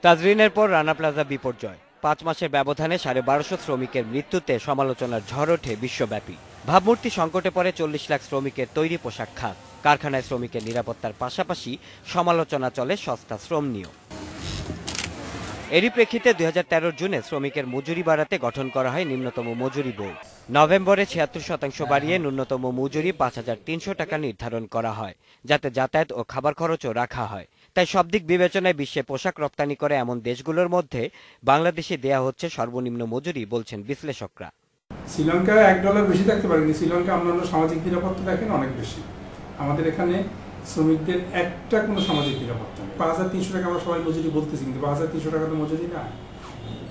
তাজরিনের পর রানা প্লাজা বিপর্যয়, 5 মাসের ব্যবধানে 1250 শ্রমিকের মৃত্যুতে সমালোচনার ঝড় ওঠে বিশ্বব্যাপী। ভাবমূর্তি সংকটে পড়ে 40 লাখ শ্রমিকের তৈরি পোশাক খাত। কারখানায় শ্রমিকের নিরাপত্তার পাশাপাশি সমালোচনা চলে সস্তা শ্রম নিয়েও। এরই প্রেক্ষিতে 2013 জুনে শ্রমিকের মজুরি বাড়াতে গঠন করা হয় নিম্নতম মজুরি বোর্ড। নভেম্বরে 76% বাড়িয়ে ন্যূনতম মজুরি 5300 টাকা নির্ধারণ করা হয়, যাতে যাতায়াত ও খাবার খরচও রাখা হয়। তাই সব দিক বিবেচনায় বিশ্বে পোশাক রপ্তানি করে এমন দেশগুলোর মধ্যে বাংলাদেশে দেয়া হচ্ছে সর্বনিম্ন মজুরি, বলছেন বিশ্লেষকরা। শ্রীলঙ্কায় $1 বেশি থাকতে পারে, কিন্তু শ্রীলঙ্কা অন্যান্য সামাজিক নিরাপত্তা দেখেন অনেক বেশি। আমাদের এখানে শ্রমিকদের একটা কোনো সামাজিক নিরাপত্তা নেই। 5300 টাকা আমরা সবাই মজুরি বলতেছি, কিন্তু 5300 টাকা তো মজুরি না।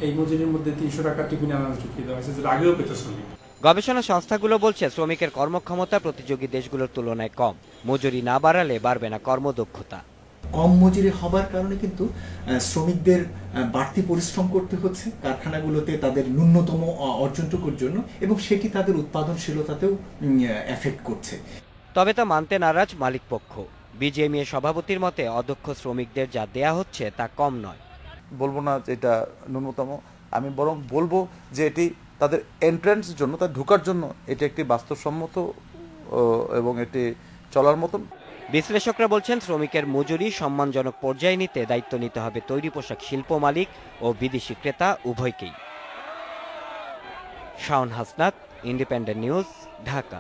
এই মজুরির মধ্যে 300 টাকা টিফিন আনাজ চুকিয়ে দেওয়া হয়েছে, যেটা আগেও পেত শ্রমিক। গবেষণা সংস্থাগুলো বলছে শ্রমিকের কর্মক্ষমতা প্রতিযোগী দেশগুলোর তুলনায় কম। মজুরি না বাড়ালে বাড়বে না কর্মদক্ষতা। কম মজুরি হবার কারণে কিন্তু শ্রমিকদের বাড়তি পরিশ্রম করতে হচ্ছে কারখানাগুলোতে তাদের ন্যূনতম অর্জনটুকুর জন্য, এবং সেটি তাদের উৎপাদনশীলতাতেও এফেক্ট করছে। তবে তা মানতে নারাজ মালিকপক্ষ। বিজিএমইএ সভাপতির মতে অদক্ষ শ্রমিকদের যা দেয়া হচ্ছে তা কম নয়। বলবো না যে এটা ন্যূনতম, আমি বরং বলবো যে এটি তাদের এন্ট্রান্সের জন্য, তাদের ঢোকার জন্য এটি একটি বাস্তবসম্মত এবং এটি চলার মতন। বিশ্লেষকরা বলছেন শ্রমিকের মজুরি সম্মানজনক পর্যায়ে নিতে দায়িত্ব নিতে হবে তৈরি পোশাক শিল্প মালিক ও বিদেশি ক্রেতা উভয়কেই। Shaon Hasnat, independent news, Dhaka.